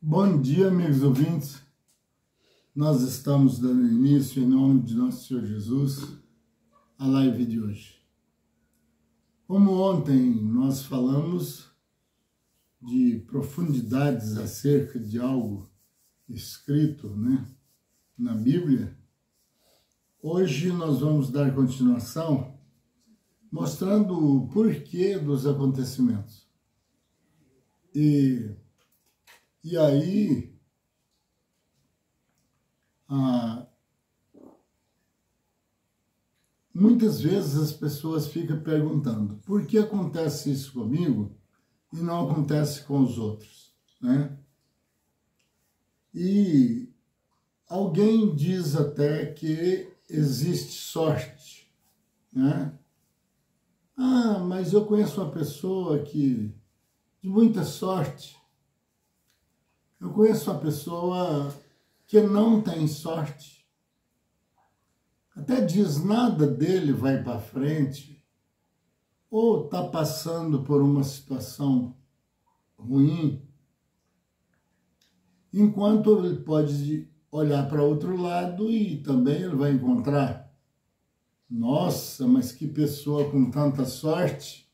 Bom dia, amigos ouvintes. Nós estamos dando início, em nome de nosso Senhor Jesus, à live de hoje. Como ontem nós falamos de profundidades acerca de algo escrito, na Bíblia, hoje nós vamos dar continuação mostrando o porquê dos acontecimentos. E aí, muitas vezes as pessoas ficam perguntando por que acontece isso comigo e não acontece com os outros, né? E alguém diz até que existe sorte, né? Ah, mas eu conheço uma pessoa de muita sorte. Eu conheço uma pessoa que não tem sorte. Até diz nada dele vai para frente, ou está passando por uma situação ruim, enquanto ele pode olhar para outro lado e também ele vai encontrar, nossa, mas que pessoa com tanta sorte,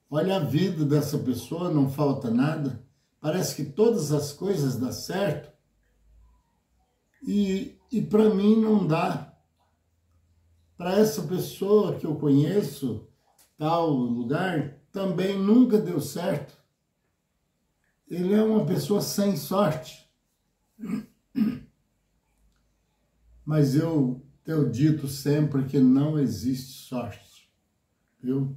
olha a vida dessa pessoa, não falta nada, parece que todas as coisas dão certo, e para mim não dá. Para essa pessoa que eu conheço, tal lugar, também nunca deu certo. Ele é uma pessoa sem sorte. Mas eu tenho dito sempre que não existe sorte, viu?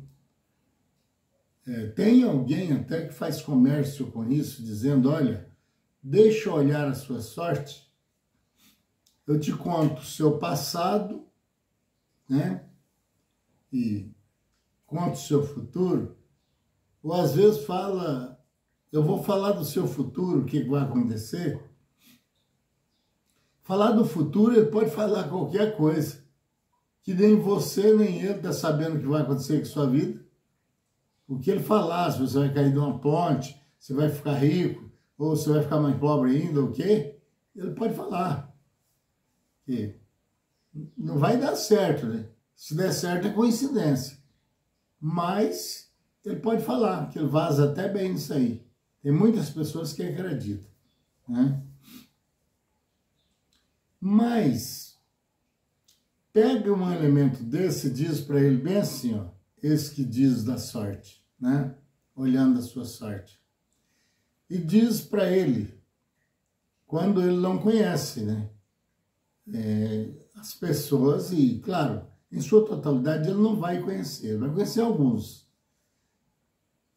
Tem alguém até que faz comércio com isso, dizendo, olha, deixa eu olhar a sua sorte, eu te conto o seu passado, né? E conto o seu futuro, ou às vezes fala, eu vou falar do seu futuro, o que vai acontecer. Falar do futuro, ele pode falar qualquer coisa, que nem você nem ele está sabendo o que vai acontecer com a sua vida. O que ele falar, se você vai cair de uma ponte, se vai ficar rico, ou se vai ficar mais pobre ainda, o quê? Ele pode falar. Que não vai dar certo, né? Se der certo é coincidência. Mas ele pode falar, que ele vaza até bem nisso aí. Tem muitas pessoas que acreditam, né? Mas pega um elemento desse e diz para ele bem assim, ó, esse que diz da sorte, né? Olhando a sua sorte. E diz para ele, quando ele não conhece, né? As pessoas, e claro, em sua totalidade ele não vai conhecer, vai conhecer alguns.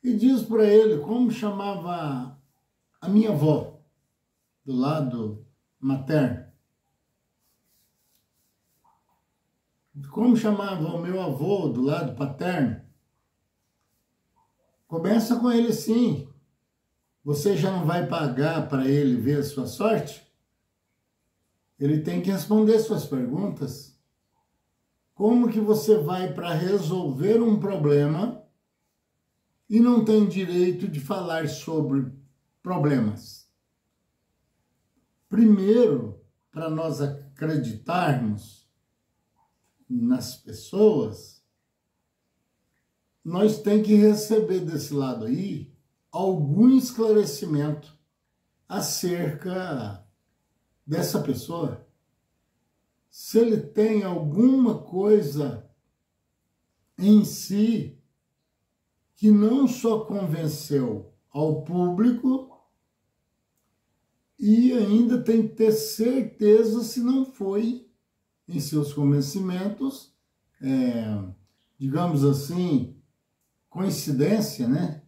E diz para ele como chamava a minha avó, do lado materno. Como chamava o meu avô do lado paterno? Começa com ele assim. Você já não vai pagar para ele ver a sua sorte? Ele tem que responder suas perguntas. Como que você vai para resolver um problema e não tem direito de falar sobre problemas? Primeiro, para nós acreditarmos nas pessoas, nós temos que receber desse lado aí algum esclarecimento acerca dessa pessoa. Se ele tem alguma coisa em si que não só convenceu ao público e ainda tem que ter certeza se não foi em seus convencimentos, digamos assim, coincidência, né?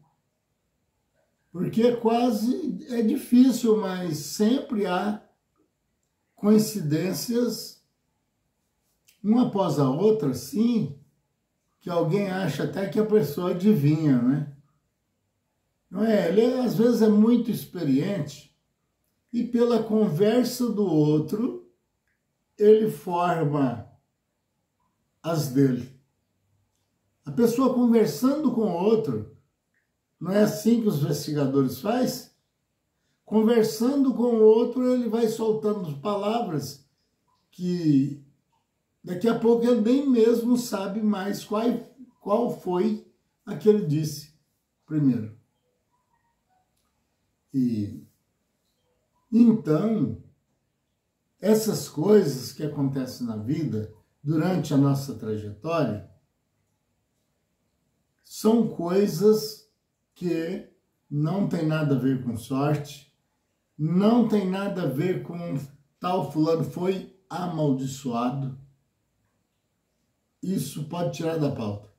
Porque é difícil, mas sempre há coincidências, uma após a outra, sim, que alguém acha até que a pessoa adivinha, né? Não é? Ele às vezes é muito experiente e pela conversa do outro, ele forma as dele. A pessoa conversando com o outro, não é assim que os investigadores fazem? conversando com o outro, ele vai soltando palavras que daqui a pouco ele nem mesmo sabe mais qual foi a que ele disse primeiro. E então, essas coisas que acontecem na vida, durante a nossa trajetória, são coisas que não tem nada a ver com sorte, não tem nada a ver com tal fulano foi amaldiçoado. Isso pode tirar da pauta.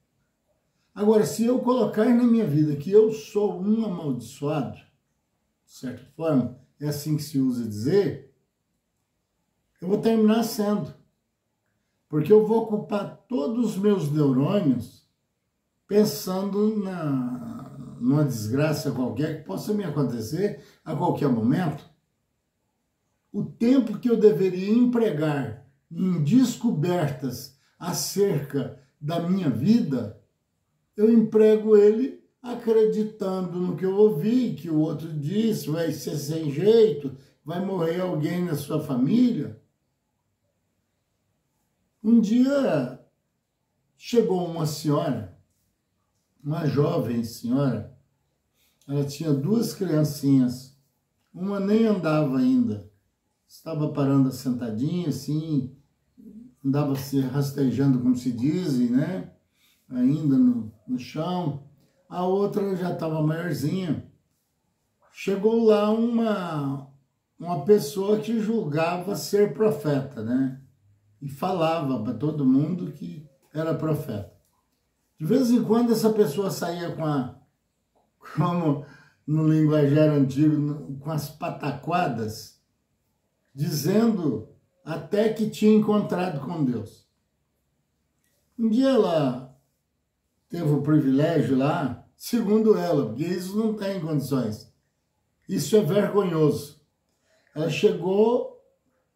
Agora, se eu colocar na minha vida que eu sou um amaldiçoado, de certa forma, é assim que se usa dizer, eu vou terminar sendo. Porque eu vou ocupar todos os meus neurônios pensando numa desgraça qualquer que possa me acontecer a qualquer momento. O tempo que eu deveria empregar em descobertas acerca da minha vida, eu emprego ele acreditando no que eu ouvi, que o outro disse, vai ser sem jeito, vai morrer alguém na sua família. Um dia chegou uma senhora, uma jovem senhora, ela tinha 2 criancinhas, uma nem andava ainda, estava parando sentadinha assim, andava se rastejando, como se diz, né? Ainda no chão. A outra já estava maiorzinha. Chegou lá uma pessoa que julgava ser profeta, né? E falava para todo mundo que era profeta. De vez em quando essa pessoa saía como no linguajar antigo, com as pataquadas, dizendo até que tinha encontrado com Deus. Um dia ela teve o privilégio lá, segundo ela, porque isso não tem condições. Isso é vergonhoso. Ela chegou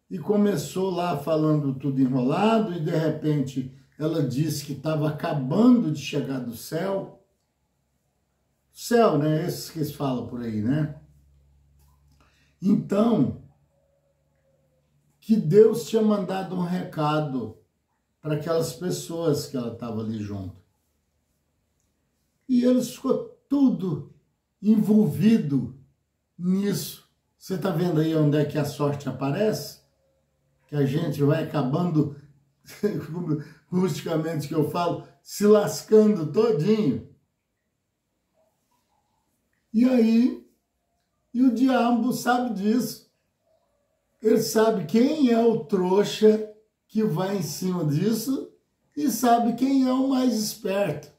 e começou lá falando tudo enrolado e de repente ela disse que estava acabando de chegar do céu. Céu, né? Esses que eles falam por aí, né? Então, que Deus tinha mandado um recado para aquelas pessoas que ela estava ali junto. E eles ficou tudo envolvido nisso. Você está vendo aí onde é que a sorte aparece? Que a gente vai acabando, rusticamente que eu falo, se lascando todinho. E aí, e o diabo sabe disso. Ele sabe quem é o trouxa que vai em cima disso e sabe quem é o mais esperto.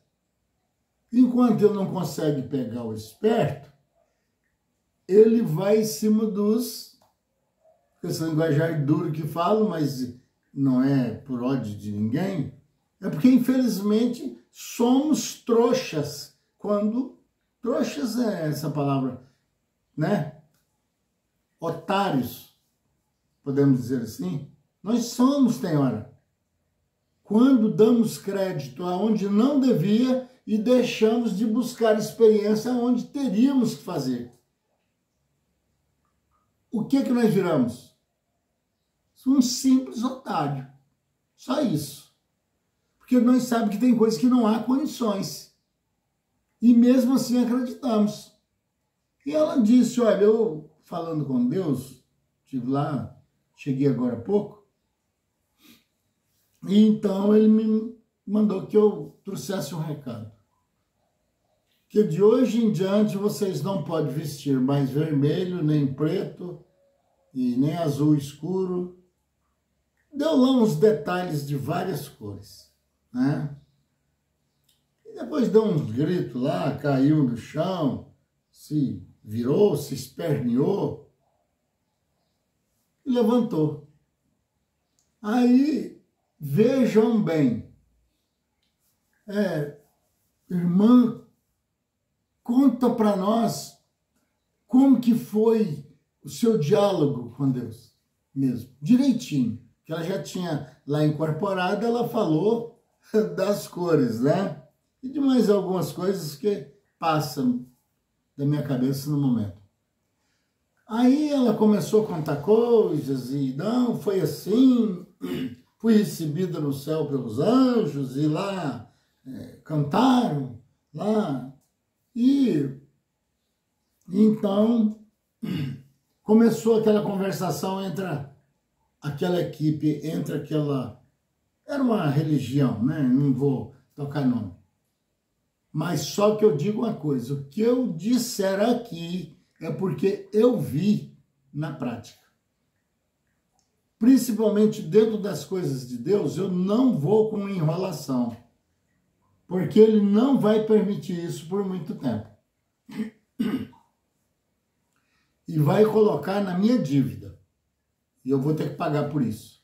Enquanto ele não consegue pegar o esperto, ele vai em cima dos... Esse linguajar duro que falo, mas não é por ódio de ninguém. É porque, infelizmente, somos trouxas. Quando... Trouxas é essa palavra, né? Otários, podemos dizer assim. Nós somos, tem hora. Quando damos crédito aonde não devia e deixamos de buscar experiência onde teríamos que fazer. O que nós viramos? Um simples otário. Só isso. Porque nós sabemos que tem coisas que não há condições. E mesmo assim acreditamos. E ela disse, olha, eu falando com Deus, estive lá, cheguei agora há pouco, e então ele me mandou que eu trouxesse um recado. Que de hoje em diante vocês não podem vestir mais vermelho, nem preto, e nem azul escuro. Deu lá uns detalhes de várias cores, né? E depois deu uns gritos lá, caiu no chão, se virou, se esperneou e levantou. Aí, vejam bem, irmã, conta para nós como que foi o seu diálogo com Deus mesmo, direitinho. Que ela já tinha lá incorporado, ela falou das cores, né? E de mais algumas coisas que passam da minha cabeça no momento. Aí ela começou a contar coisas e não, foi assim, fui recebida no céu pelos anjos e lá cantaram, lá. E então começou aquela conversação entre aquela equipe, entre aquela... Era uma religião, né? Não vou tocar nome. Mas só que eu digo uma coisa, o que eu disser aqui é porque eu vi na prática. Principalmente dentro das coisas de Deus, eu não vou com enrolação. Porque Ele não vai permitir isso por muito tempo. E vai colocar na minha dívida. E eu vou ter que pagar por isso.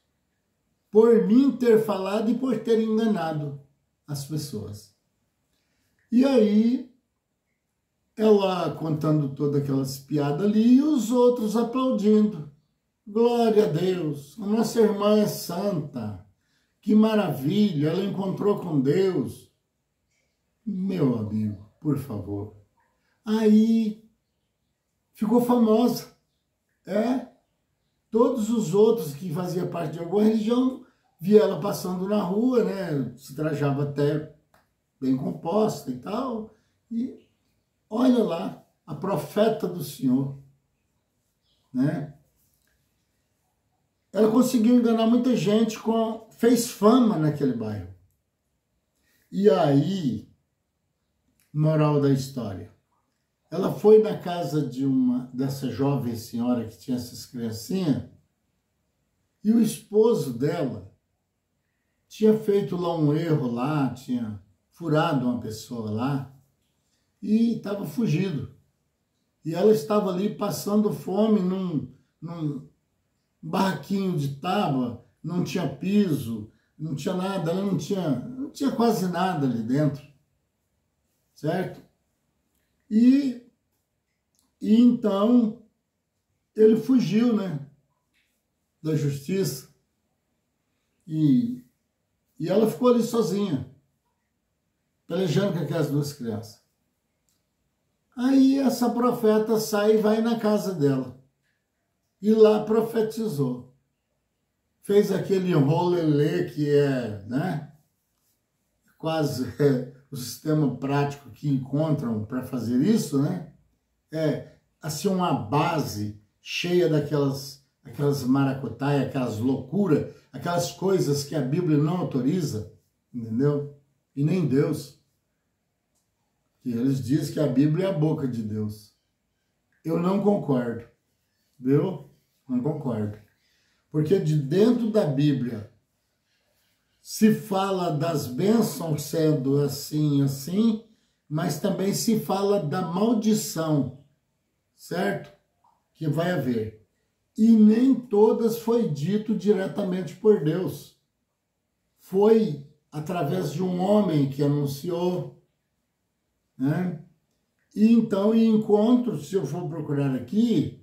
Por mim ter falado e por ter enganado as pessoas. E aí, ela contando todas aquelas piadas ali e os outros aplaudindo. Glória a Deus, a nossa irmã é santa. Que maravilha, ela encontrou com Deus. Meu amigo, por favor. Aí, ficou famosa. Todos os outros que faziam parte de alguma religião via ela passando na rua, né? Se trajava até bem composta e tal. E olha lá, a profeta do Senhor, né? Ela conseguiu enganar muita gente, fez fama naquele bairro. E aí, moral da história, ela foi na casa dessa jovem senhora que tinha essas criancinhas, e o esposo dela tinha feito lá um erro lá, tinha furado uma pessoa lá, e estava fugido. E ela estava ali passando fome num barraquinho de tábua, não tinha piso, não tinha nada, ela não tinha quase nada ali dentro, certo? E então ele fugiu, né, da justiça, e ela ficou ali sozinha, pelejando com aquelas duas crianças. Aí essa profeta sai e vai na casa dela. E lá profetizou. Fez aquele rolelê que né? Quase o sistema prático que encontram para fazer isso, né? Assim, uma base cheia aquelas maracutaias, aquelas loucuras, aquelas coisas que a Bíblia não autoriza, entendeu? E nem Deus. E eles dizem que a Bíblia é a boca de Deus. Eu não concordo, viu? Não concordo. Porque de dentro da Bíblia se fala das bênçãos sendo assim, assim, mas também se fala da maldição, certo? Que vai haver. E nem todas foi dito diretamente por Deus. Foi através de um homem que anunciou, né? E então, em encontro, se eu for procurar aqui,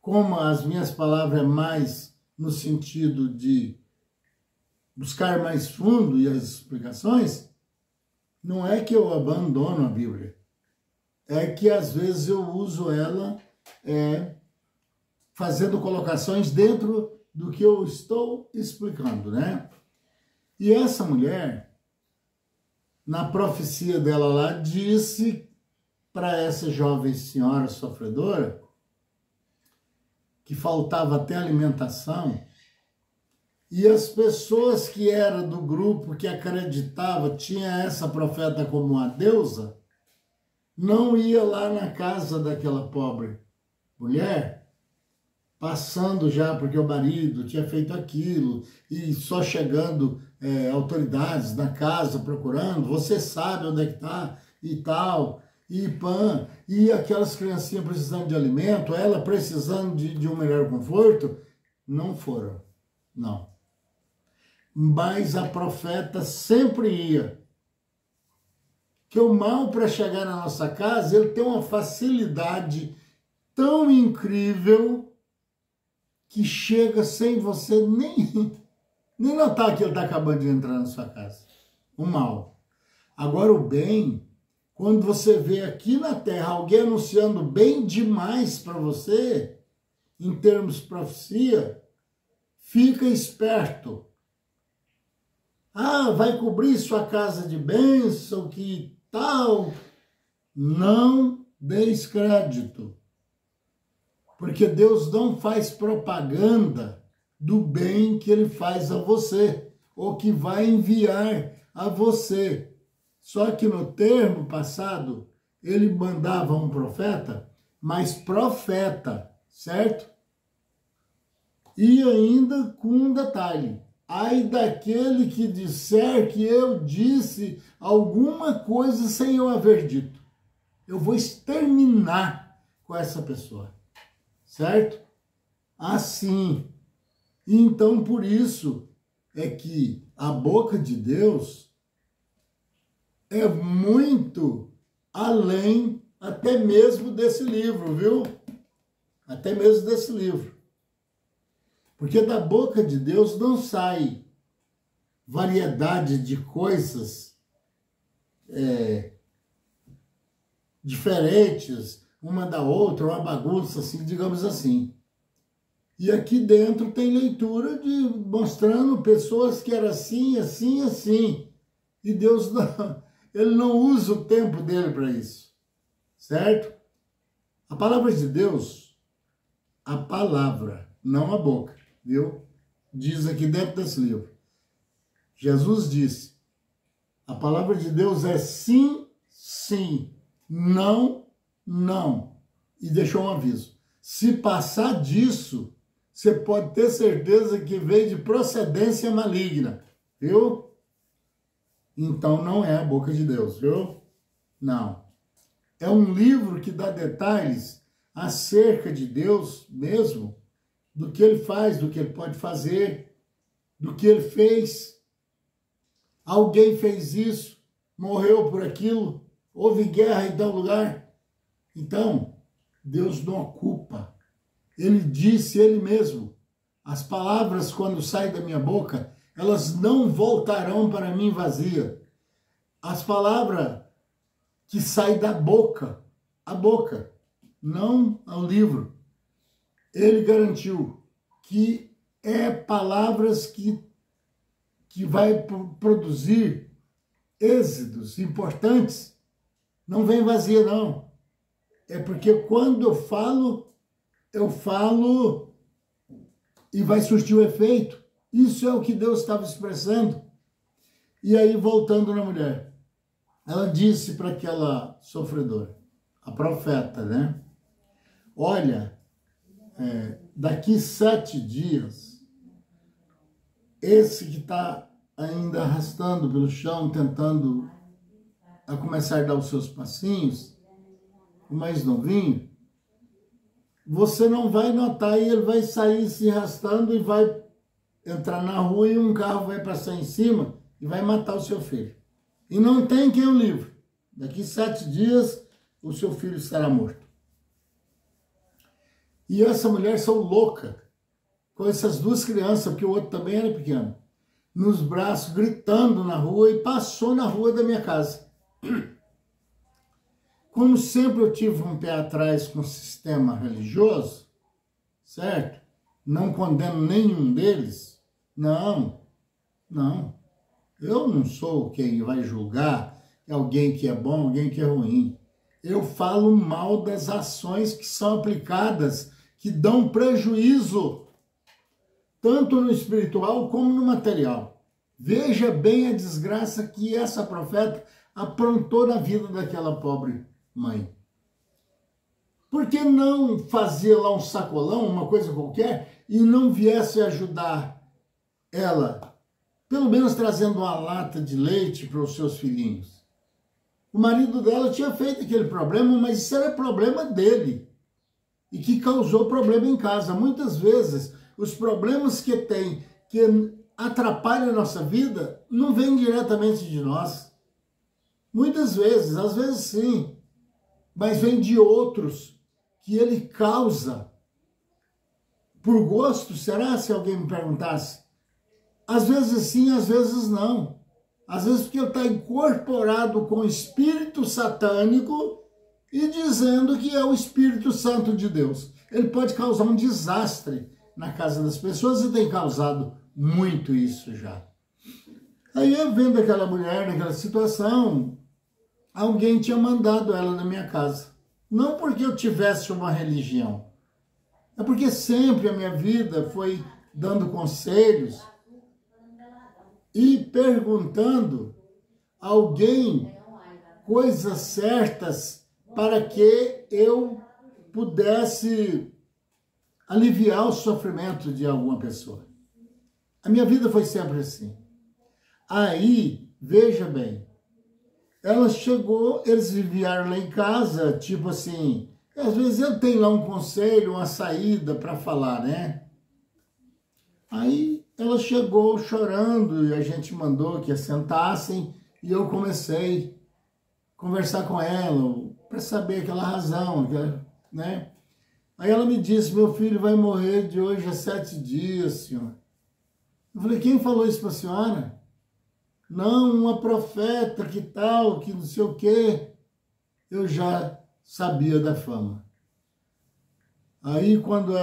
como as minhas palavras é mais no sentido de buscar mais fundo e as explicações, não é que eu abandono a Bíblia, é que às vezes eu uso ela fazendo colocações dentro do que eu estou explicando, né? E essa mulher, na profecia dela lá, disse para essa jovem senhora sofredora que faltava até alimentação, e as pessoas que eram do grupo que acreditava, tinha essa profeta como uma deusa, não ia lá na casa daquela pobre mulher, passando já porque o marido tinha feito aquilo, e só chegando autoridades na casa procurando, você sabe onde é que está e tal, e pã, e aquelas criancinhas precisando de alimento, ela precisando de um melhor conforto, não foram, não. Mas a profeta sempre ia. Que o mal, para chegar na nossa casa, ele tem uma facilidade tão incrível que chega sem você nem notar que ele está acabando de entrar na sua casa. O mal. Agora o bem, quando você vê aqui na Terra alguém anunciando bem demais para você, em termos de profecia, fica esperto. Ah, vai cobrir sua casa de bênção, que tal? Não deis crédito. Porque Deus não faz propaganda do bem que Ele faz a você, ou que vai enviar a você. Só que no termo passado, Ele mandava um profeta, mas profeta, certo? E ainda com um detalhe: ai daquele que disser que eu disse alguma coisa sem eu haver dito. Eu vou exterminar com essa pessoa, certo? Assim. Então, por isso é que a boca de Deus é muito além até mesmo desse livro, viu? Até mesmo desse livro. Porque da boca de Deus não sai variedade de coisas diferentes, uma da outra, uma bagunça, assim, digamos assim. E aqui dentro tem leitura mostrando pessoas que eram assim, assim, assim. E Deus não, Ele não usa o tempo dele para isso, certo? A palavra de Deus, a palavra, não a boca, viu? Diz aqui dentro desse livro. Jesus disse, a palavra de Deus é sim, sim, não, não. E deixou um aviso. Se passar disso, você pode ter certeza que veio de procedência maligna, viu? Então não é a boca de Deus, viu? Não. É um livro que dá detalhes acerca de Deus mesmo, do que Ele faz, do que Ele pode fazer, do que Ele fez. Alguém fez isso, morreu por aquilo, houve guerra em tal lugar. Então, Deus não ocupa. Ele disse Ele mesmo, as palavras quando saem da minha boca, elas não voltarão para mim vazia. As palavras que saem da boca, a boca, não ao livro. Ele garantiu que é palavras que vai produzir êxitos importantes. Não vem vazia, não. É porque quando eu falo e vai surtir o efeito. Isso é o que Deus estava expressando. E aí, voltando na mulher, ela disse para aquela sofredora, a profeta, né? Olha, daqui 7 dias, esse que está ainda arrastando pelo chão, tentando a começar a dar os seus passinhos, o mais novinho, você não vai notar e ele vai sair se arrastando e vai entrar na rua e um carro vai passar em cima e vai matar o seu filho. E não tem quem o livre. Daqui 7 dias, o seu filho estará morto. E essa mulher saiu louca com essas 2 crianças, porque o outro também era pequeno, nos braços, gritando na rua, e passou na rua da minha casa. Como sempre eu tive um pé atrás com o sistema religioso, certo? Não condeno nenhum deles. Não. Eu não sou quem vai julgar alguém que é bom, alguém que é ruim. Eu falo mal das ações que são aplicadas, que dão prejuízo, tanto no espiritual como no material. Veja bem a desgraça que essa profeta aprontou na vida daquela pobre mãe. Por que não fazer lá um sacolão, uma coisa qualquer, e não viesse ajudar ela, pelo menos trazendo uma lata de leite para os seus filhinhos? O marido dela tinha feito aquele problema, mas isso era problema dele, e que causou problema em casa. Muitas vezes, os problemas que atrapalham a nossa vida, não vêm diretamente de nós. Muitas vezes, às vezes sim, mas vem de outros, que ele causa por gosto. Será, se alguém me perguntasse? Às vezes sim, às vezes não. Às vezes porque ele está incorporado com o espírito satânico e dizendo que é o Espírito Santo de Deus. Ele pode causar um desastre na casa das pessoas e tem causado muito isso já. Aí eu vendo aquela mulher naquela situação, alguém tinha mandado ela na minha casa. Não porque eu tivesse uma religião, é porque sempre a minha vida foi dando conselhos e perguntando a alguém coisas certas para que eu pudesse aliviar o sofrimento de alguma pessoa. A minha vida foi sempre assim. Aí, veja bem, ela chegou, eles vieram lá em casa, tipo assim, às vezes eu tenho lá um conselho, uma saída para falar, né? Aí ela chegou chorando e a gente mandou que assentassem e eu comecei a conversar com ela para saber aquela razão, né? Aí ela me disse, meu filho vai morrer de hoje a 7 dias, senhor. Eu falei, quem falou isso para a senhora? Não, uma profeta, que tal, que não sei o quê. Eu já sabia da fama. Aí quando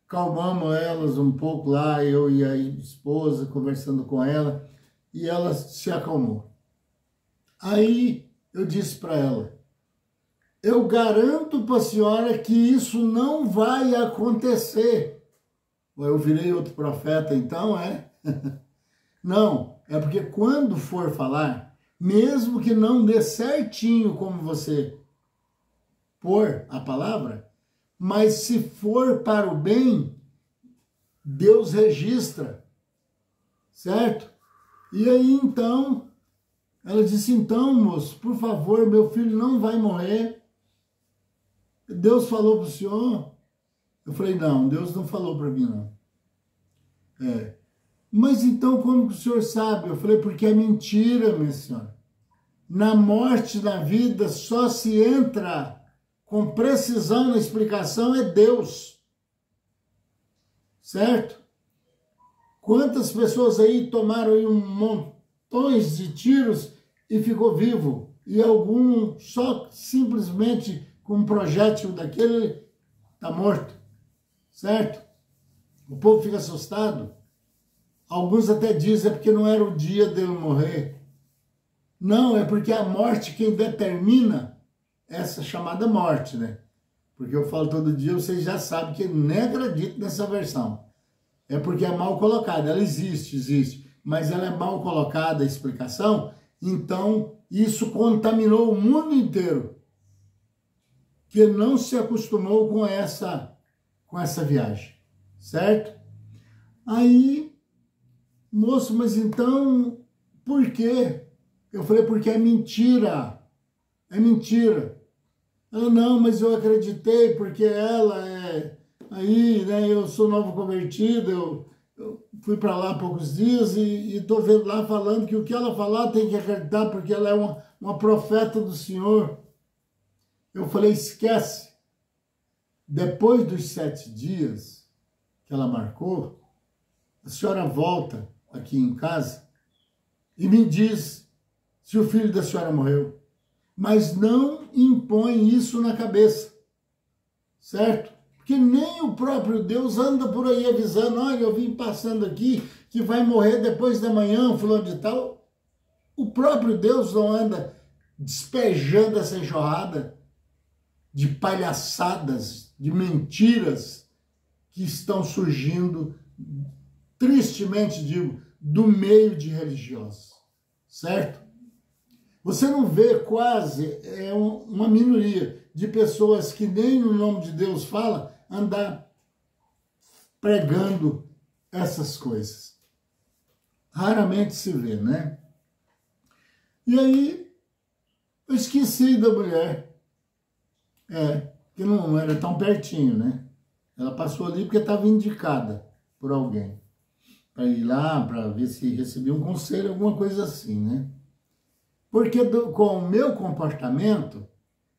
calmamos elas um pouco lá, eu e a esposa conversando com ela, e ela se acalmou. Aí eu disse para ela, eu garanto para a senhora que isso não vai acontecer. Eu virei outro profeta então, é? Não, é porque quando for falar, mesmo que não dê certinho como você pôr a palavra, mas se for para o bem, Deus registra, certo? E aí então, ela disse, então moço, por favor, meu filho não vai morrer. Deus falou para o senhor? Eu falei, não, Deus não falou para mim não. Mas então como que o senhor sabe? Eu falei, porque é mentira, minha senhora. Na morte, na vida, só se entra com precisão na explicação é Deus. Certo? Quantas pessoas aí tomaram aí montões de tiros e ficou vivo? E algum só simplesmente com um projétil daquele está morto. Certo? O povo fica assustado. Alguns até dizem é porque não era o dia dele morrer. Não, é porque a morte quem determina essa chamada morte, né? Porque eu falo todo dia, vocês já sabem que eu nem acredito nessa versão. É porque é mal colocada, ela existe, mas ela é mal colocada a explicação, então isso contaminou o mundo inteiro, que não se acostumou com essa viagem, certo? Aí, moço, mas então, por quê? Eu falei, porque é mentira, é mentira. Ela, não, mas eu acreditei, porque ela é... Aí, né, eu sou novo convertido, eu fui para lá há poucos dias e estou vendo lá falando que o que ela falar tem que acreditar, porque ela é uma profeta do Senhor. Eu falei, esquece. Depois dos 7 dias que ela marcou, a senhora volta aqui em casa e me diz se o filho da senhora morreu. Mas não impõe isso na cabeça, certo? Porque nem o próprio Deus anda por aí avisando, olha, eu vim passando aqui que vai morrer depois da manhã, fulano de tal. O próprio Deus não anda despejando essa enxurrada de palhaçadas, de mentiras que estão surgindo, tristemente digo, do meio de religiosos, certo? Você não vê quase, uma minoria de pessoas que nem no nome de Deus fala, andar pregando essas coisas. Raramente se vê, né? E aí, eu esqueci da mulher. Que não era tão pertinho, né? Ela passou ali porque estava indicada por alguém. Para ir lá, para ver se recebia um conselho, alguma coisa assim, né? Porque com o meu comportamento,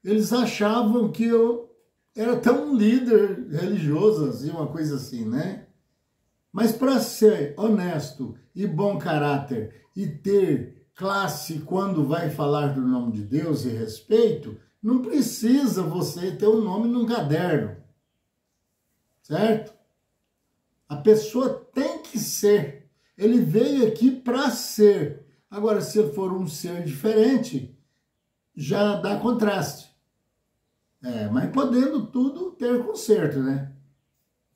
eles achavam que eu era tão um líder religioso, assim, uma coisa assim, né? Mas para ser honesto e bom caráter e ter classe, quando vai falar do nome de Deus e respeito, não precisa você ter um nome num caderno, certo? A pessoa tem que ser. Ele veio aqui para ser. Agora, se for um ser diferente, já dá contraste. Mas podendo tudo ter conserto, né?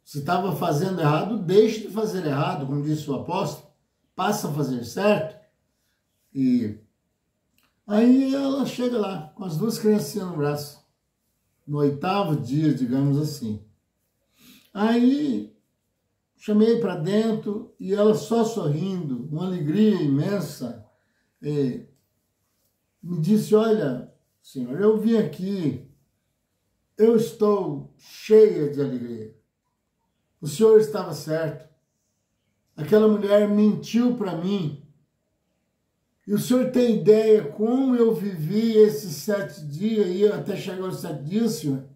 Se estava fazendo errado, deixe de fazer errado, como disse o apóstolo, passa a fazer certo. E aí ela chega lá, com as duas criancinhas no braço, no 8º dia, digamos assim. Aí chamei para dentro e ela só sorrindo, uma alegria imensa, me disse: olha, senhor, eu vim aqui, eu estou cheia de alegria. O senhor estava certo. Aquela mulher mentiu para mim. E o senhor tem ideia como eu vivi esses 7 dias e até chegar aos 7 dias, senhor?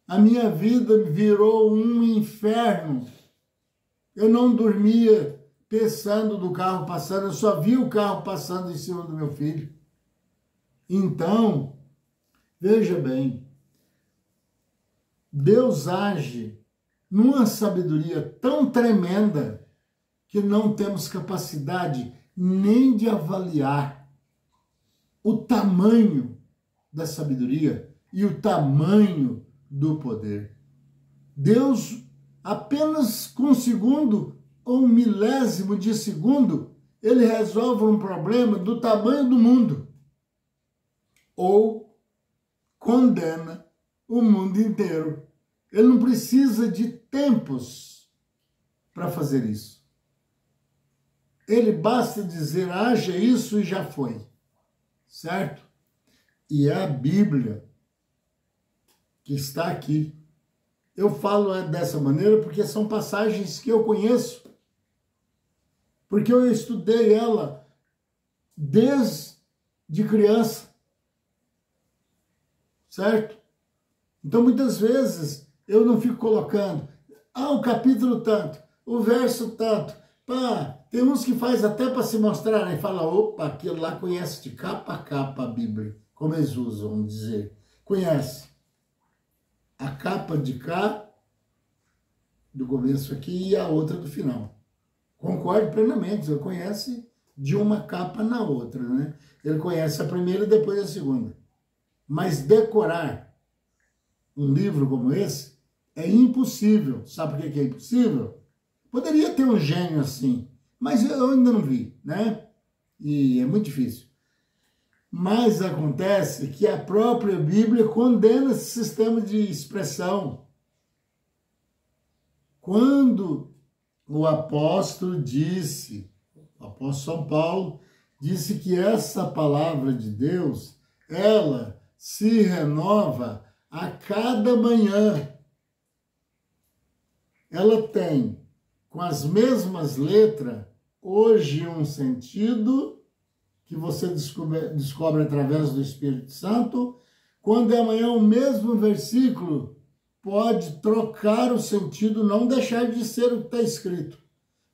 A minha vida virou um inferno. Eu não dormia pensando do carro passando, eu só via o carro passando em cima do meu filho. Então, veja bem, Deus age numa sabedoria tão tremenda que não temos capacidade nem de avaliar o tamanho da sabedoria e o tamanho do poder. Deus, apenas com 1 segundo ou 1 milésimo de segundo, ele resolve um problema do tamanho do mundo ou condena o mundo inteiro. Ele não precisa de tempos para fazer isso. Ele basta dizer: haja isso e já foi, certo? E é a Bíblia que está aqui. Eu falo dessa maneira porque são passagens que eu conheço, porque eu estudei ela desde criança, certo? Então, muitas vezes, eu não fico colocando, o capítulo tanto, o verso tanto. Pá, tem uns que faz até para se mostrar, e fala: opa, aquilo lá conhece de capa a capa a Bíblia, como eles usam, vamos dizer. Conhece a capa de cá, do começo aqui, e a outra do final. Concordo plenamente, ele conhece de uma capa na outra, né? Ele conhece a primeira e depois a segunda. Mas decorar um livro como esse é impossível. Sabe por que é impossível? Poderia ter um gênio assim, mas eu ainda não vi, né? E é muito difícil. Mas acontece que a própria Bíblia condena esse sistema de expressão. Quando o apóstolo São Paulo, disse que essa palavra de Deus, ela se renova a cada manhã. Ela tem, com as mesmas letras, hoje um sentido que você descobre através do Espírito Santo, quando é amanhã o mesmo versículo pode trocar o sentido, não deixar de ser o que está escrito,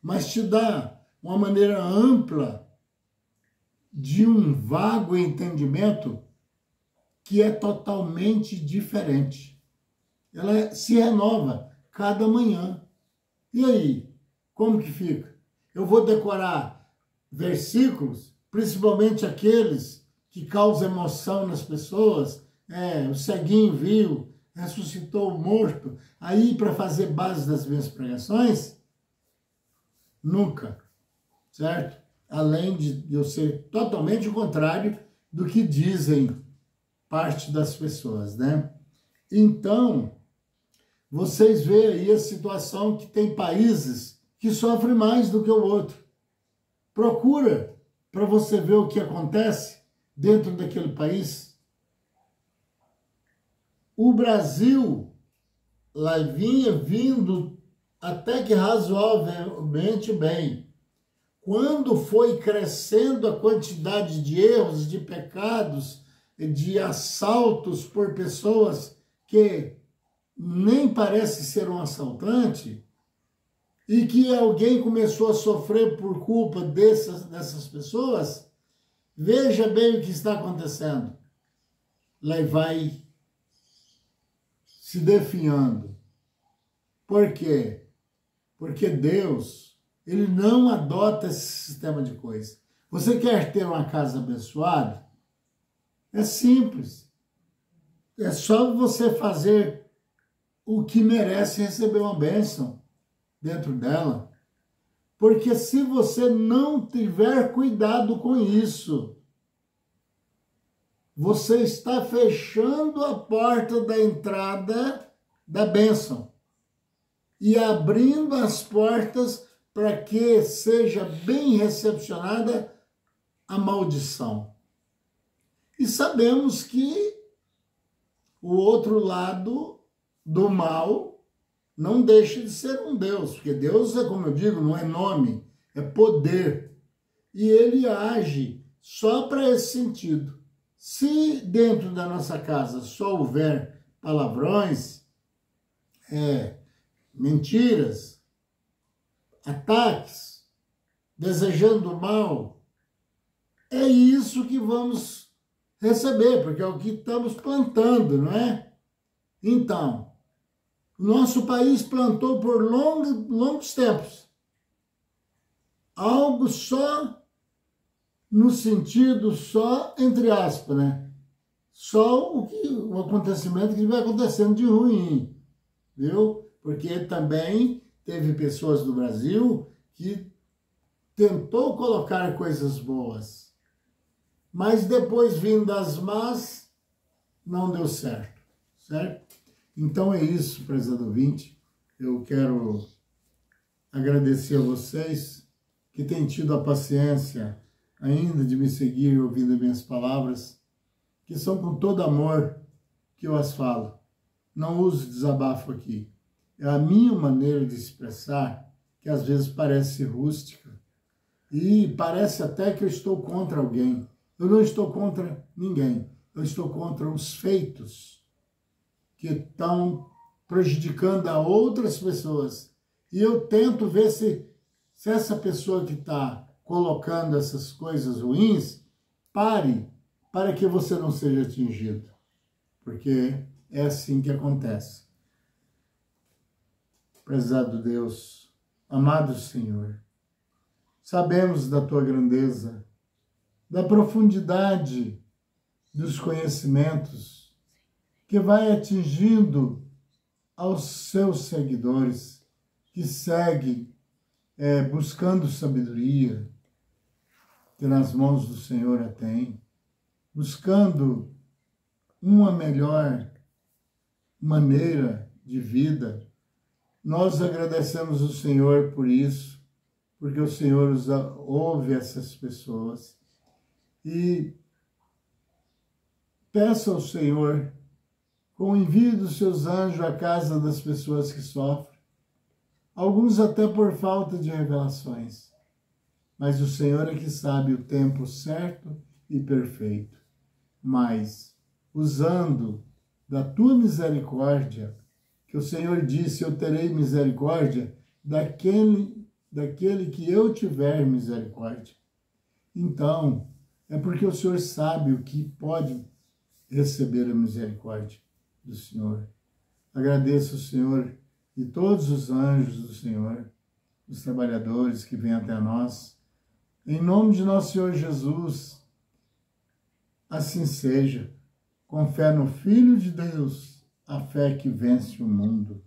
mas te dá uma maneira ampla de um vago entendimento que é totalmente diferente. Ela se renova cada manhã. E aí, como que fica? Eu vou decorar versículos, principalmente aqueles que causam emoção nas pessoas, o ceguinho viu, ressuscitou o morto, aí para fazer base das minhas pregações? Nunca, certo? Além de eu ser totalmente o contrário do que dizem parte das pessoas, né? Então, vocês veem aí a situação que tem países que sofrem mais do que o outro. Procura para você ver o que acontece dentro daquele país. O Brasil lá vinha vindo até que razoavelmente bem. Quando foi crescendo a quantidade de erros, de pecados, de assaltos por pessoas que nem parece ser um assaltante, e que alguém começou a sofrer por culpa dessas pessoas, Veja bem o que está acontecendo. Lá vai se definhando. Por quê? Porque Deus, ele não adota esse sistema de coisas. Você quer ter uma casa abençoada? É simples. É só você fazer o que merece receber uma bênção dentro dela. Porque se você não tiver cuidado com isso, você está fechando a porta da entrada da bênção e abrindo as portas para que seja bem recepcionada a maldição. E sabemos que o outro lado do mal não deixa de ser um Deus, porque Deus é, como eu digo, não é nome, é poder. E ele age só para esse sentido. Se dentro da nossa casa só houver palavrões, mentiras, ataques, desejando mal, é isso que vamos receber, porque é o que estamos plantando, não é? Então, o nosso país plantou por longos tempos algo só no sentido, só entre aspas, né? Só o acontecimento que vai acontecendo de ruim, viu? Porque também teve pessoas do Brasil que tentou colocar coisas boas, mas depois, vindo as más, não deu certo, certo? Então é isso, prezado ouvinte. Eu quero agradecer a vocês que têm tido a paciência ainda de me seguir ouvindo minhas palavras, que são com todo amor que eu as falo. Não uso desabafo aqui. É a minha maneira de expressar, que às vezes parece rústica e parece até que eu estou contra alguém. Eu não estou contra ninguém. Eu estou contra os feitos que estão prejudicando a outras pessoas. E eu tento ver se essa pessoa que está colocando essas coisas ruins, pare para que você não seja atingido. Porque é assim que acontece. Prezado Deus, amado Senhor, sabemos da Tua grandeza, da profundidade dos conhecimentos que vai atingindo aos seus seguidores, que seguem buscando sabedoria, que nas mãos do Senhor a tem, buscando uma melhor maneira de vida. Nós agradecemos o Senhor por isso, porque o Senhor ouve essas pessoas. E peço ao Senhor, com o envio dos seus anjos à casa das pessoas que sofrem, alguns até por falta de revelações, mas o Senhor é que sabe o tempo certo e perfeito. Mas, usando da tua misericórdia, que o Senhor disse, eu terei misericórdia daquele que eu tiver misericórdia. Então, é porque o Senhor sabe o que pode receber a misericórdia do Senhor. Agradeço o Senhor e todos os anjos do Senhor, os trabalhadores que vêm até nós. Em nome de nosso Senhor Jesus, assim seja, com fé no Filho de Deus, a fé que vence o mundo.